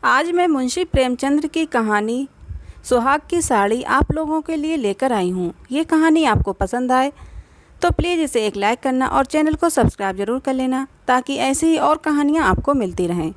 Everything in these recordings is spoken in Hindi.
आज मैं मुंशी प्रेमचंद की कहानी सुहाग की साड़ी आप लोगों के लिए लेकर आई हूँ। ये कहानी आपको पसंद आए तो प्लीज़ इसे एक लाइक करना और चैनल को सब्सक्राइब ज़रूर कर लेना ताकि ऐसी ही और कहानियाँ आपको मिलती रहें।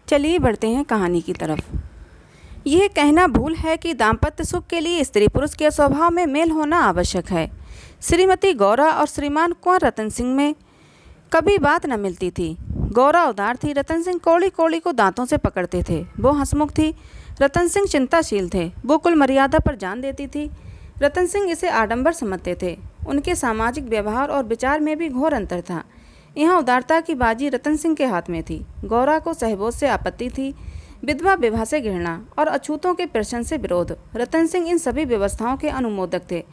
चलिए बढ़ते हैं कहानी की तरफ। यह कहना भूल है कि दाम्पत्य सुख के लिए स्त्री पुरुष के स्वभाव में मेल होना आवश्यक है। श्रीमती गौरा और श्रीमान कुंवर रतन सिंह में कभी बात न मिलती थी। गौरा उदार थी, रतन सिंह कौड़ी कौड़ी को दांतों से पकड़ते थे। वो हंसमुख थी, रतन सिंह चिंताशील थे। वो कुल मर्यादा पर जान देती थी, रतन सिंह इसे आडंबर समझते थे। उनके सामाजिक व्यवहार और विचार में भी घोर अंतर था। यहाँ उदारता की बाजी रतन सिंह के हाथ में थी। गौरा को सहबोध से आपत्ति थी, विधवा विवाह से घृणा और अछूतों के प्रश्न से विरोध। रतन सिंह इन सभी व्यवस्थाओं के अनुमोदक थे।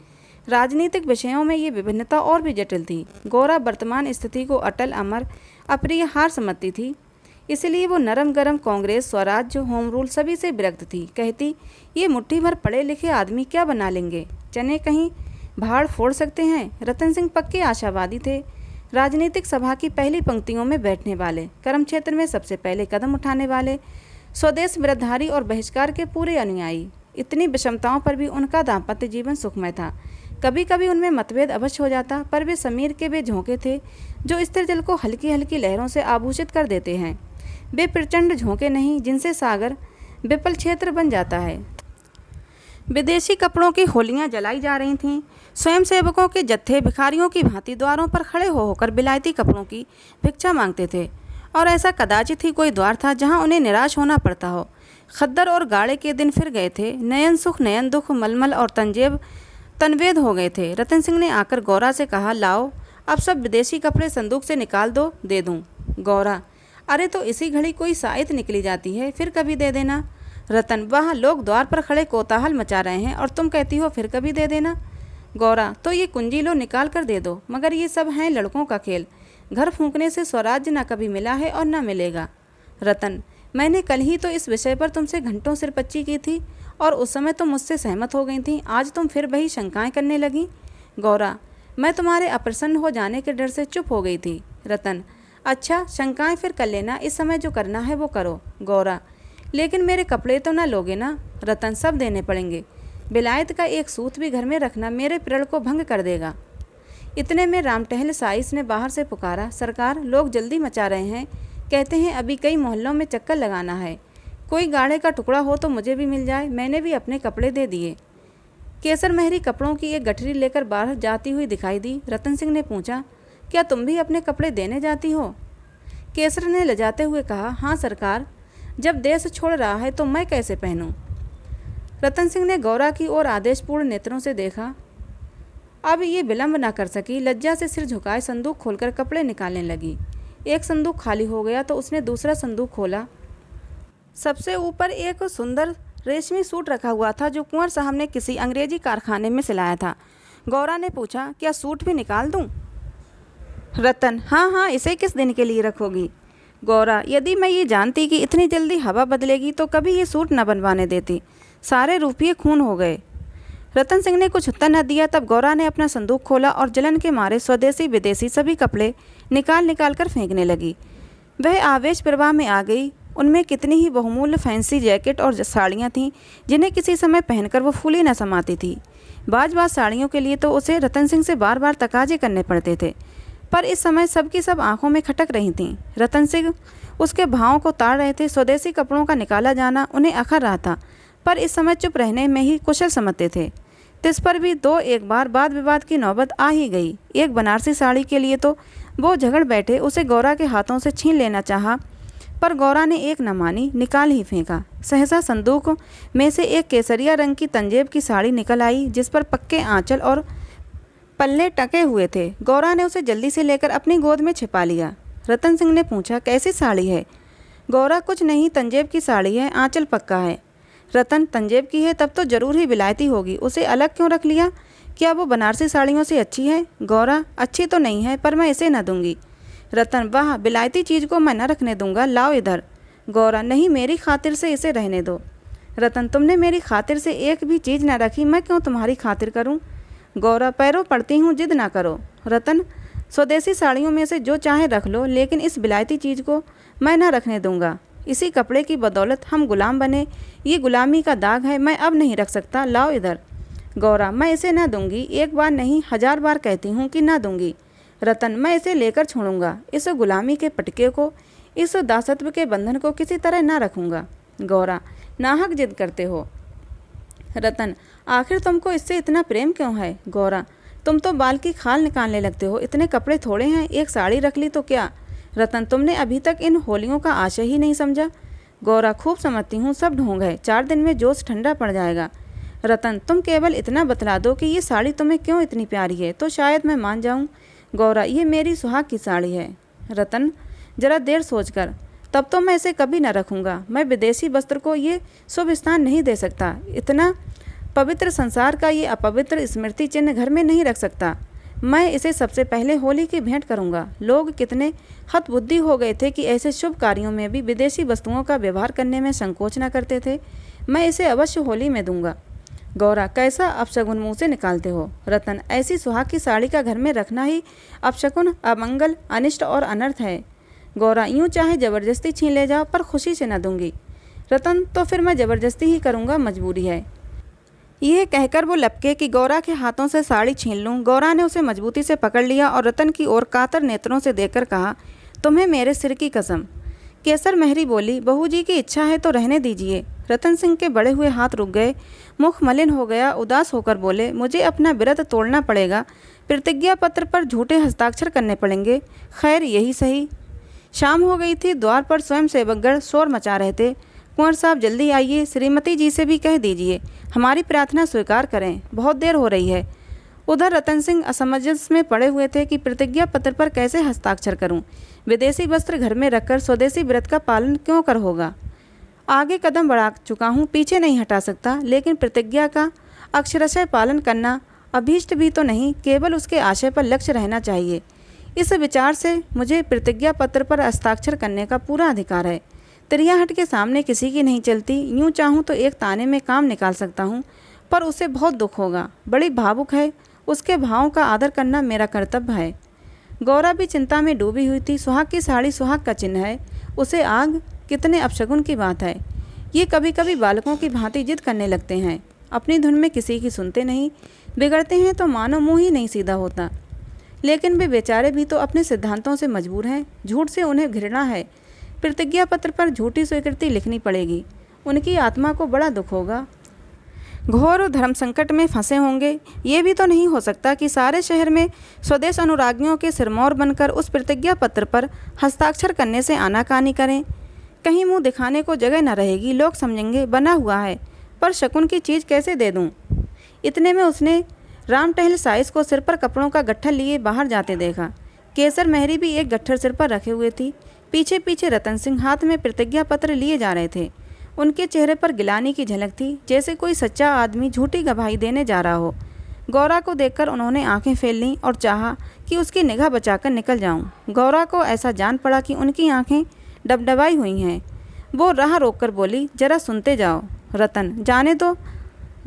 राजनीतिक विषयों में ये विभिन्नता और भी जटिल थी। गौरा वर्तमान स्थिति को अटल, अमर, अप्रिय, हार समझती थी। इसलिए वो नरम गरम कांग्रेस, स्वराज्य, होम रूल सभी से विरक्त थी। कहती, ये मुट्ठी भर पढ़े लिखे आदमी क्या बना लेंगे, चने कहीं भाड़ फोड़ सकते हैं। रतन सिंह पक्के आशावादी थे, राजनीतिक सभा की पहली पंक्तियों में बैठने वाले, कर्म क्षेत्र में सबसे पहले कदम उठाने वाले, स्वदेश विरोधारी और बहिष्कार के पूरे अनुयायी। इतनी विषमताओं पर भी उनका दाम्पत्य जीवन सुखमय था। कभी कभी उनमें मतभेद अवश्य हो जाता, पर वे समीर के वे झोंके थे जो स्थिर जल को हल्की हल्की लहरों से आभूषित कर देते हैं। वे प्रचंड झोंके नहीं जिनसे सागर विपल क्षेत्र बन जाता है। विदेशी कपड़ों की होलियां जलाई जा रही थीं। स्वयंसेवकों के जत्थे भिखारियों की भांति द्वारों पर खड़े हो होकर विलायती कपड़ों की भिक्षा मांगते थे, और ऐसा कदाचित ही कोई द्वार था जहां उन्हें निराश होना पड़ता हो। खद्दर और गाड़े के दिन फिर गए थे। नयन सुख, नयन दुख, मलमल और तंजेब तनवेद हो गए थे। रतन सिंह ने आकर गौरा से कहा, लाओ अब सब विदेशी कपड़े संदूक से निकाल दो, दे दूं। गौरा, अरे तो इसी घड़ी कोई साइत निकली जाती है, फिर कभी दे देना। रतन, वहाँ लोग द्वार पर खड़े कोताहल मचा रहे हैं और तुम कहती हो फिर कभी दे देना। गौरा, तो ये कुंजी लो, निकाल कर दे दो, मगर ये सब हैं लड़कों का खेल। घर फूंकने से स्वराज्य न कभी मिला है और न मिलेगा। रतन, मैंने कल ही तो इस विषय पर तुमसे घंटों सिरपच्ची की थी और उस समय तुम मुझसे सहमत हो गई थी, आज तुम फिर वही शंकाएं करने लगी। गौरा, मैं तुम्हारे अप्रसन्न हो जाने के डर से चुप हो गई थी। रतन, अच्छा शंकाएं फिर कर लेना, इस समय जो करना है वो करो। गौरा, लेकिन मेरे कपड़े तो ना लोगे ना। रतन, सब देने पड़ेंगे। विलायत का एक सूत भी घर में रखना मेरे प्रण को भंग कर देगा। इतने में राम टहल साइस ने बाहर से पुकारा, सरकार लोग जल्दी मचा रहे हैं, कहते हैं अभी कई मोहल्लों में चक्कर लगाना है, कोई गाढ़े का टुकड़ा हो तो मुझे भी मिल जाए। मैंने भी अपने कपड़े दे दिए। केसर मेहरी कपड़ों की एक गठरी लेकर बाहर जाती हुई दिखाई दी। रतन सिंह ने पूछा, क्या तुम भी अपने कपड़े देने जाती हो? केसर ने लजाते हुए कहा, हाँ सरकार, जब देश छोड़ रहा है तो मैं कैसे पहनूं। रतन सिंह ने गौरा की ओर आदेशपूर्ण नेत्रों से देखा। अब ये विलंब न कर सकी, लज्जा से सिर झुकाए संदूक खोलकर कपड़े निकालने लगी। एक संदूक खाली हो गया तो उसने दूसरा संदूक खोला। सबसे ऊपर एक सुंदर रेशमी सूट रखा हुआ था जो कुंवर साहब ने किसी अंग्रेजी कारखाने में सिलाया था। गौरा ने पूछा, क्या सूट भी निकाल दूं? रतन, हाँ हाँ, इसे किस दिन के लिए रखोगी? गौरा, यदि मैं ये जानती कि इतनी जल्दी हवा बदलेगी तो कभी ये सूट न बनवाने देती, सारे रुपये खून हो गए। रतन सिंह ने कुछ उत्तर न दिया। तब गौरा ने अपना संदूक खोला और जलन के मारे स्वदेशी विदेशी सभी कपड़े निकाल निकाल कर फेंकने लगी। वह आवेश प्रवाह में आ गई। उनमें कितनी ही बहुमूल्य फैंसी जैकेट और साड़ियाँ थीं जिन्हें किसी समय पहनकर वो फूली न समाती थी। बाज साड़ियों के लिए तो उसे रतन सिंह से बार बार तकाजे करने पड़ते थे, पर इस समय सबकी सब आंखों में खटक रही थीं। रतन सिंह उसके भावों को ताड़ रहे थे। स्वदेशी कपड़ों का निकाला जाना उन्हें अखर रहा था, पर इस समय चुप रहने में ही कुशल समझते थे। तिस पर भी दो एक बार वाद विवाद की नौबत आ ही गई। एक बनारसी साड़ी के लिए तो वो झगड़ बैठे, उसे गौरा के हाथों से छीन लेना चाहा, पर गौरा ने एक न मानी, निकाल ही फेंका। सहसा संदूक में से एक केसरिया रंग की तंजेब की साड़ी निकल आई जिस पर पक्के आंचल और पल्ले टके हुए थे। गौरा ने उसे जल्दी से लेकर अपनी गोद में छिपा लिया। रतन सिंह ने पूछा, कैसी साड़ी है? गौरा, कुछ नहीं, तंजेब की साड़ी है, आंचल पक्का है। रतन, तंजेब की है तब तो जरूर ही विलायती होगी, उसे अलग क्यों रख लिया? क्या वो बनारसी साड़ियों से अच्छी है? गौरा, अच्छी तो नहीं है, पर मैं इसे न दूंगी। रतन, वाह, विलायती चीज़ को मैं न रखने दूंगा, लाओ इधर। गौरा, नहीं, मेरी खातिर से इसे रहने दो। रतन, तुमने मेरी खातिर से एक भी चीज़ न रखी, मैं क्यों तुम्हारी खातिर करूं? गौरा, पैरों पड़ती हूँ, जिद ना करो। रतन, स्वदेशी साड़ियों में से जो चाहे रख लो, लेकिन इस विलायती चीज़ को मैं न रखने दूंगा। इसी कपड़े की बदौलत हम गुलाम बने। ये गुलामी का दाग है, मैं अब नहीं रख सकता, लाओ इधर। गौरा, मैं इसे ना दूंगी, एक बार नहीं 1000 बार कहती हूँ कि ना दूंगी। रतन, मैं इसे लेकर छोड़ूंगा, इस गुलामी के पटके को, इस दासत्व के बंधन को किसी तरह ना रखूंगा। गौरा, नाहक जिद करते हो। रतन, आखिर तुमको इससे इतना प्रेम क्यों है? गौरा, तुम तो बाल की खाल निकालने लगते हो, इतने कपड़े थोड़े हैं, एक साड़ी रख ली तो क्या? रतन, तुमने अभी तक इन होलियों का आशय ही नहीं समझा। गौरा, खूब समझती हूँ, सब ढोंग है, 4 दिन में जोश ठंडा पड़ जाएगा। रतन, तुम केवल इतना बतला दो कि ये साड़ी तुम्हें क्यों इतनी प्यारी है, तो शायद मैं मान जाऊँ। गौरा, ये मेरी सुहाग की साड़ी है। रतन, जरा देर सोचकर, तब तो मैं इसे कभी न रखूँगा। मैं विदेशी वस्त्र को ये शुभ स्थान नहीं दे सकता, इतना पवित्र संसार का ये अपवित्र स्मृति चिन्ह घर में नहीं रख सकता। मैं इसे सबसे पहले होली की भेंट करूंगा। लोग कितने हतबुद्धि हो गए थे कि ऐसे शुभ कार्यों में भी विदेशी वस्तुओं का व्यवहार करने में संकोच न करते थे। मैं इसे अवश्य होली में दूंगा। गौरा, कैसा अपशगुन मुँह से निकालते हो? रतन, ऐसी सुहाग की साड़ी का घर में रखना ही अपशकुन, अमंगल, अनिष्ट और अनर्थ है। गौरा, यूँ चाहे जबरदस्ती छीन ले जाओ, पर खुशी से न दूंगी। रतन, तो फिर मैं जबरदस्ती ही करूँगा, मजबूरी है। यह कहकर वो लपके कि गौरा के हाथों से साड़ी छीन लूं। गौरा ने उसे मजबूती से पकड़ लिया और रतन की ओर कातर नेत्रों से देखकर कहा, तुम्हें मेरे सिर की कसम। केसर मेहरी बोली, बहू जी की इच्छा है तो रहने दीजिए। रतन सिंह के बड़े हुए हाथ रुक गए, मुख मलिन हो गया, उदास होकर बोले, मुझे अपना व्रत तोड़ना पड़ेगा, प्रतिज्ञा पत्र पर झूठे हस्ताक्षर करने पड़ेंगे। खैर यही सही। शाम हो गई थी, द्वार पर स्वयं सेवकगण शोर मचा रहे थे। कुंवर साहब जल्दी आइए, श्रीमती जी से भी कह दीजिए हमारी प्रार्थना स्वीकार करें, बहुत देर हो रही है। उधर रतन सिंह असमंजस में पड़े हुए थे कि प्रतिज्ञा पत्र पर कैसे हस्ताक्षर करूं। विदेशी वस्त्र घर में रखकर स्वदेशी व्रत का पालन क्यों कर होगा। आगे कदम बढ़ा चुका हूं, पीछे नहीं हटा सकता, लेकिन प्रतिज्ञा का अक्षरशः पालन करना अभीष्ट भी तो नहीं, केवल उसके आशय पर लक्ष्य रहना चाहिए। इस विचार से मुझे प्रतिज्ञा पत्र पर हस्ताक्षर करने का पूरा अधिकार है। तिरियाहट के सामने किसी की नहीं चलती। यूँ चाहूँ तो एक ताने में काम निकाल सकता हूँ, पर उसे बहुत दुख होगा। बड़ी भावुक है, उसके भावों का आदर करना मेरा कर्तव्य है। गौरा भी चिंता में डूबी हुई थी। सुहाग की साड़ी सुहाग का चिन्ह है, उसे आग, कितने अपशगुन की बात है। ये कभी कभी बालकों की भांति जिद करने लगते हैं, अपनी धुन में किसी की सुनते नहीं, बिगड़ते हैं तो मानो मुँह ही नहीं सीधा होता। लेकिन वे बेचारे भी तो अपने सिद्धांतों से मजबूर हैं, झूठ से उन्हें घृणा है। प्रतिज्ञा पत्र पर झूठी स्वीकृति लिखनी पड़ेगी, उनकी आत्मा को बड़ा दुख होगा, घोर धर्म संकट में फंसे होंगे। ये भी तो नहीं हो सकता कि सारे शहर में स्वदेश अनुरागियों के सिरमौर बनकर उस प्रतिज्ञा पत्र पर हस्ताक्षर करने से आनाकानी करें। कहीं मुंह दिखाने को जगह न रहेगी, लोग समझेंगे बना हुआ है, पर शकुन की चीज़ कैसे दे दूँ। इतने में उसने राम टहल साइस को सिर पर कपड़ों का गट्ठा लिए बाहर जाते देखा। केसर मेहरी भी एक गट्ठर सिर पर रखे हुए थी। पीछे पीछे रतन सिंह हाथ में प्रतिज्ञा पत्र लिए जा रहे थे। उनके चेहरे पर गिलानी की झलक थी, जैसे कोई सच्चा आदमी झूठी गवाही देने जा रहा हो। गौरा को देखकर उन्होंने आंखें फेर लीं और चाहा कि उसकी निगाह बचाकर निकल जाऊं। गौरा को ऐसा जान पड़ा कि उनकी आंखें डबडबाई हुई हैं। वो राह रोककर बोली, जरा सुनते जाओ। रतन, जाने दो,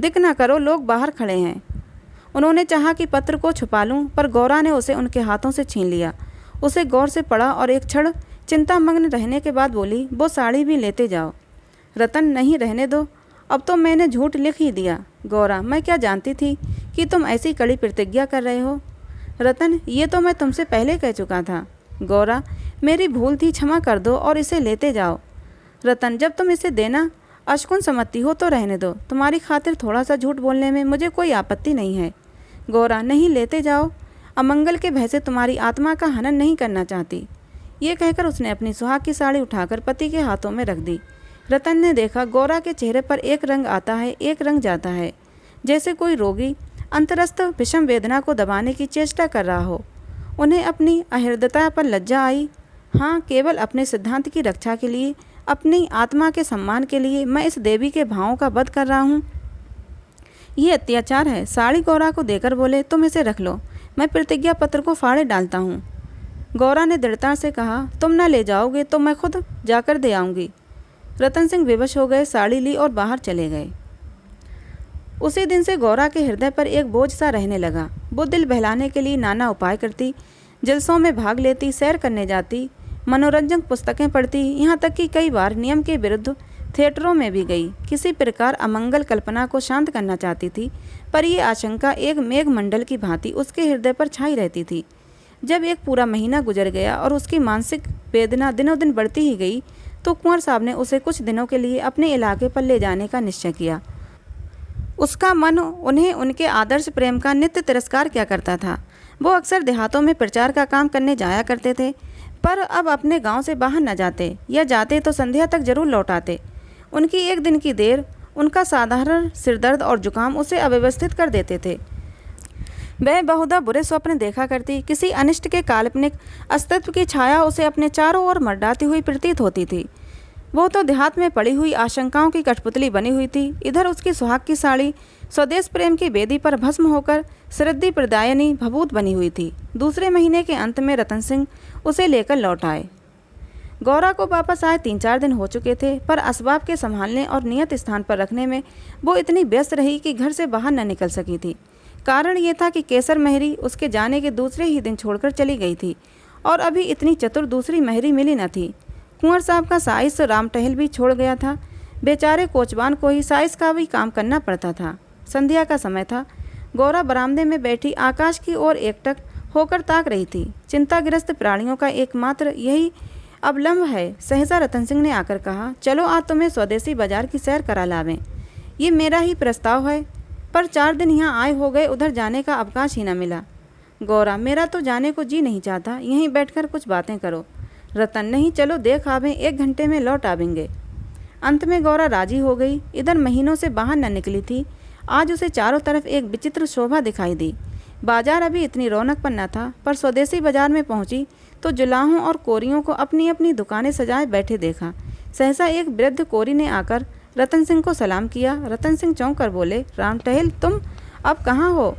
दिख ना करो, लोग बाहर खड़े हैं। उन्होंने चाहा कि पत्र को छुपा लूं, पर गौरा ने उसे उनके हाथों से छीन लिया। उसे गौर से पढ़ा और एक क्षण चिंतामग्न रहने के बाद बोली, वो साड़ी भी लेते जाओ। रतन, नहीं, रहने दो, अब तो मैंने झूठ लिख ही दिया। गौरा, मैं क्या जानती थी कि तुम ऐसी कड़ी प्रतिज्ञा कर रहे हो। रतन, ये तो मैं तुमसे पहले कह चुका था। गौरा, मेरी भूल थी, क्षमा कर दो और इसे लेते जाओ। रतन, जब तुम इसे देना अशकुन समझती हो तो रहने दो, तुम्हारी खातिर थोड़ा सा झूठ बोलने में मुझे कोई आपत्ति नहीं है। गौरा, नहीं, लेते जाओ, अमंगल के भय से तुम्हारी आत्मा का हनन नहीं करना चाहती। ये कहकर उसने अपनी सुहाग की साड़ी उठाकर पति के हाथों में रख दी। रतन ने देखा गौरा के चेहरे पर एक रंग आता है, एक रंग जाता है, जैसे कोई रोगी अंतरस्थ विषम वेदना को दबाने की चेष्टा कर रहा हो। उन्हें अपनी अहृदयता पर लज्जा आई। हाँ, केवल अपने सिद्धांत की रक्षा के लिए, अपनी आत्मा के सम्मान के लिए मैं इस देवी के भावों का वध कर रहा हूँ। ये अत्याचार है। साड़ी गौरा को देकर बोले, तुम इसे रख लो, मैं प्रतिज्ञा पत्र को फाड़े डालता हूँ। गौरा ने दृढ़ता से कहा, तुम ना ले जाओगे तो मैं खुद जाकर दे आऊँगी। रतन सिंह विवश हो गए, साड़ी ली और बाहर चले गए। उसी दिन से गौरा के हृदय पर एक बोझ सा रहने लगा। वो दिल बहलाने के लिए नाना उपाय करती, जलसों में भाग लेती, सैर करने जाती, मनोरंजक पुस्तकें पढ़ती, यहाँ तक कि कई बार नियम के विरुद्ध थिएटरों में भी गई। किसी प्रकार अमंगल कल्पना को शांत करना चाहती थी, पर यह आशंका एक मेघमंडल की भांति उसके हृदय पर छाई रहती थी। जब एक पूरा महीना गुजर गया और उसकी मानसिक वेदना दिनों दिन बढ़ती ही गई, तो कुंवर साहब ने उसे कुछ दिनों के लिए अपने इलाके पर ले जाने का निश्चय किया। उसका मन उन्हें उनके आदर्श प्रेम का नित्य तिरस्कार किया करता था। वो अक्सर देहातों में प्रचार का काम करने जाया करते थे, पर अब अपने गांव से बाहर न जाते, या जाते तो संध्या तक जरूर लौट आते। उनकी एक दिन की देर, उनका साधारण सिरदर्द और जुकाम उसे अव्यवस्थित कर देते थे। वह बहुधा बुरे स्वप्न देखा करती, किसी अनिष्ट के काल्पनिक अस्तित्व की छाया उसे अपने चारों ओर मर्डाती हुई प्रतीत होती थी। वो तो देहात में पड़ी हुई आशंकाओं की कठपुतली बनी हुई थी। इधर उसकी सुहाग की साड़ी स्वदेश प्रेम की वेदी पर भस्म होकर श्रद्धि प्रदायनी भभूत बनी हुई थी। दूसरे महीने के अंत में रतन सिंह उसे लेकर लौट आए। गौरा को वापस आए 3-4 दिन हो चुके थे, पर असबाब के संभालने और नियत स्थान पर रखने में वो इतनी व्यस्त रही कि घर से बाहर न निकल सकी थी। कारण ये था कि केसर महरी उसके जाने के दूसरे ही दिन छोड़कर चली गई थी, और अभी इतनी चतुर दूसरी महरी मिली न थी। कुंवर साहब का साइस राम टहल भी छोड़ गया था। बेचारे कोचवान को ही साइस का भी काम करना पड़ता था। संध्या का समय था। गौरा बरामदे में बैठी आकाश की ओर एकटक होकर ताक रही थी। चिंताग्रस्त प्राणियों का एकमात्र यही अवलंब है। सहसा रतन सिंह ने आकर कहा, चलो आज तुम्हें स्वदेशी बाजार की सैर करा लावें। ये मेरा ही प्रस्ताव है, पर 4 दिन यहाँ आए हो गए, उधर जाने का अवकाश ही न मिला। गौरा, मेरा तो जाने को जी नहीं चाहता, यहीं बैठकर कुछ बातें करो। रतन, नहीं, चलो देख आवें, 1 घंटे में लौट आवेंगे। अंत में गौरा राजी हो गई। इधर महीनों से बाहर न निकली थी। आज उसे चारों तरफ एक विचित्र शोभा दिखाई दी। बाजार अभी इतनी रौनक पर न था, पर स्वदेशी बाजार में पहुंची तो जुलाहों और कोरियों को अपनी अपनी दुकानें सजाए बैठे देखा। सहसा एक वृद्ध कोरी ने आकर रतन सिंह को सलाम किया। रतन सिंह चौंक कर बोले, राम टहल, तुम अब कहाँ हो?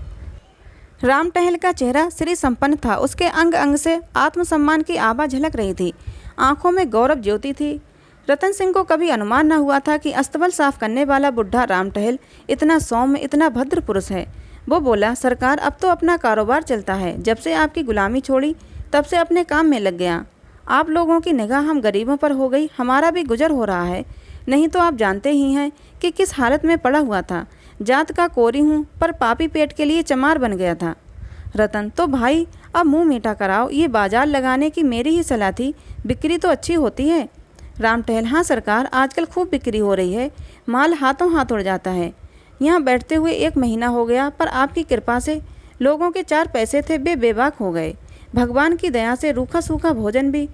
राम टहल का चेहरा श्री संपन्न था। उसके अंग अंग से आत्मसम्मान की आभा झलक रही थी। आंखों में गौरव ज्योति थी। रतन सिंह को कभी अनुमान न हुआ था कि अस्तबल साफ करने वाला बुढ़ा राम टहल इतना सौम्य, इतना भद्र पुरुष है। वो बोला, सरकार, अब तो अपना कारोबार चलता है। जब से आपकी गुलामी छोड़ी तब से अपने काम में लग गया। आप लोगों की निगाह हम गरीबों पर हो गई, हमारा भी गुजर हो रहा है। नहीं तो आप जानते ही हैं कि किस हालत में पड़ा हुआ था। जात का कोरी हूँ, पर पापी पेट के लिए चमार बन गया था। रतन, तो भाई अब मुंह मीठा कराओ। ये बाजार लगाने की मेरी ही सलाह थी, बिक्री तो अच्छी होती है। राम टहल, हाँ सरकार, आजकल खूब बिक्री हो रही है, माल हाथों हाथ उड़ जाता है। यहाँ बैठते हुए 1 महीना हो गया, पर आपकी कृपा से लोगों के 4 पैसे थे वे बेबाक हो गए। भगवान की दया से रूखा सूखा भोजन भी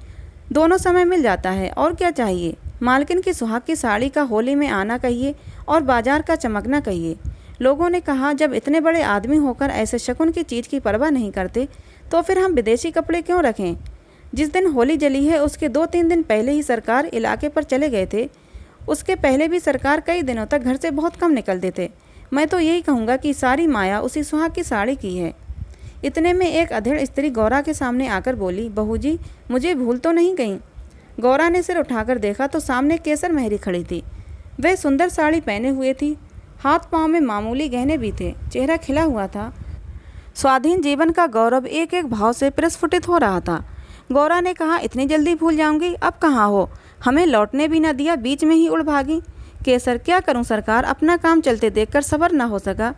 दोनों समय मिल जाता है, और क्या चाहिए। मालकिन की सुहाग की साड़ी का होली में आना कहिए और बाजार का चमकना कहिए। लोगों ने कहा, जब इतने बड़े आदमी होकर ऐसे शकुन की चीज़ की परवाह नहीं करते तो फिर हम विदेशी कपड़े क्यों रखें। जिस दिन होली जली है उसके 2-3 दिन पहले ही सरकार इलाके पर चले गए थे। उसके पहले भी सरकार कई दिनों तक घर से बहुत कम निकलते थे। मैं तो यही कहूँगा कि सारी माया उसी सुहाग की साड़ी की है। इतने में एक अधेड़ स्त्री गौरा के सामने आकर बोली, बहू जी, मुझे भूल तो नहीं गई। गौरा ने सिर उठाकर देखा तो सामने केसर महरी खड़ी थी। वह सुंदर साड़ी पहने हुए थी, हाथ पाँव में मामूली गहने भी थे, चेहरा खिला हुआ था। स्वाधीन जीवन का गौरव एक एक भाव से प्रस्फुटित हो रहा था। गौरा ने कहा, इतनी जल्दी भूल जाऊंगी? अब कहाँ हो? हमें लौटने भी न दिया, बीच में ही उड़ भागी। केसर, क्या करूं सरकार, अपना काम चलते देखकर सब्र न हो सका।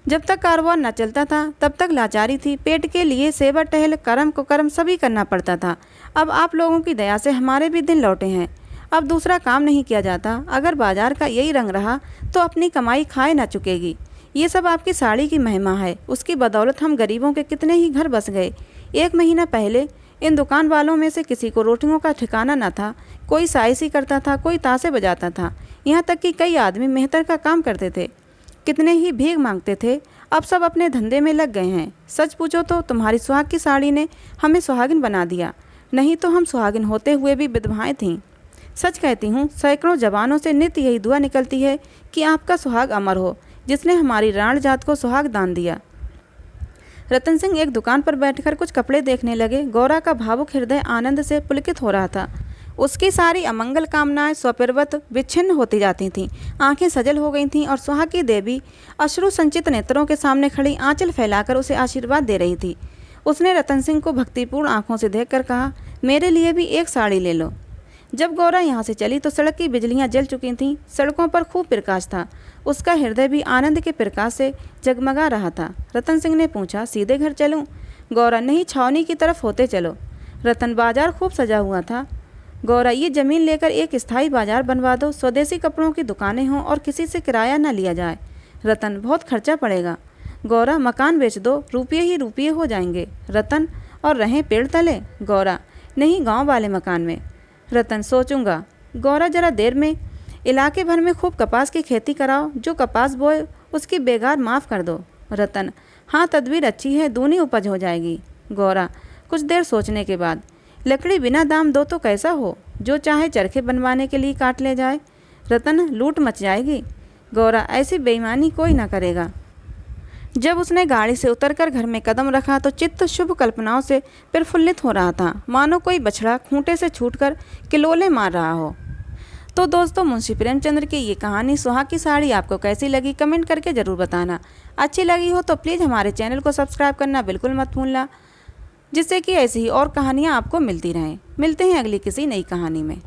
जब तक कारोबार न चलता था तब तक लाचारी थी। पेट के लिए सेवा टहल, कर्म कुकर्म सभी करना पड़ता था। अब आप लोगों की दया से हमारे भी दिन लौटे हैं। अब दूसरा काम नहीं किया जाता। अगर बाजार का यही रंग रहा तो अपनी कमाई खाए ना चुकेगी। ये सब आपकी साड़ी की महिमा है। उसकी बदौलत हम गरीबों के कितने ही घर बस गए। 1 महीना पहले इन दुकान वालों में से किसी को रोटियों का ठिकाना न था। कोई साइसी करता था, कोई ताशे बजाता था, यहाँ तक कि कई आदमी मेहतर का काम करते थे, कितने ही भीख मांगते थे। अब सब अपने धंधे में लग गए हैं। सच पूछो तो तुम्हारी सुहाग की साड़ी ने हमें सुहागिन बना दिया, नहीं तो हम सुहागिन होते हुए भी विधवाएं थीं। सच कहती हूँ, सैकड़ों जवानों से नित्य यही दुआ निकलती है कि आपका सुहाग अमर हो, जिसने हमारी राण जात को सुहाग दान दिया। रतन सिंह एक दुकान पर बैठकर कुछ कपड़े देखने लगे। गौरा का भावुक हृदय आनंद से पुलकित हो रहा था। उसकी सारी अमंगल कामनाएं स्वपिरवत विच्छिन्न होती जाती थीं। आंखें सजल हो गई थीं और सुहाग की देवी अश्रु संचित नेत्रों के सामने खड़ी आंचल फैलाकर उसे आशीर्वाद दे रही थी। उसने रतन सिंह को भक्तिपूर्ण आंखों से देखकर कहा, मेरे लिए भी एक साड़ी ले लो। जब गौरा यहाँ से चली तो सड़क की बिजलियाँ जल चुकी थीं। सड़कों पर खूब प्रकाश था। उसका हृदय भी आनंद के प्रकाश से जगमगा रहा था। रतन सिंह ने पूछा, सीधे घर चलूं? गौरा, नहीं, छावनी की तरफ होते चलो। रतन, बाजार खूब सजा हुआ था। गौरा, ये ज़मीन लेकर एक स्थायी बाजार बनवा दो, स्वदेशी कपड़ों की दुकानें हों और किसी से किराया न लिया जाए। रतन, बहुत खर्चा पड़ेगा। गौरा, मकान बेच दो, रुपये ही रुपये हो जाएंगे। रतन, और रहें पेड़ तले? गौरा, नहीं, गांव वाले मकान में। रतन, सोचूंगा। गौरा, जरा देर में इलाके भर में खूब कपास की खेती कराओ, जो कपास बोए उसकी बेगार माफ़ कर दो। रतन, हाँ, तदबीर अच्छी है, दूनी उपज हो जाएगी। गौरा, कुछ देर सोचने के बाद, लकड़ी बिना दाम दो तो कैसा हो? जो चाहे चरखे बनवाने के लिए काट ले जाए। रतन, लूट मच जाएगी। गौरा, ऐसी बेईमानी कोई ना करेगा। जब उसने गाड़ी से उतरकर घर में कदम रखा तो चित्त शुभ कल्पनाओं से प्रफुल्लित हो रहा था, मानो कोई बछड़ा खूंटे से छूटकर किलोले मार रहा हो। तो दोस्तों, मुंशी प्रेमचंद्र की ये कहानी सुहाग की साड़ी आपको कैसी लगी कमेंट करके ज़रूर बताना। अच्छी लगी हो तो प्लीज़ हमारे चैनल को सब्सक्राइब करना बिल्कुल मत भूलना, जिससे कि ऐसी ही और कहानियाँ आपको मिलती रहें। मिलते हैं अगली किसी नई कहानी में।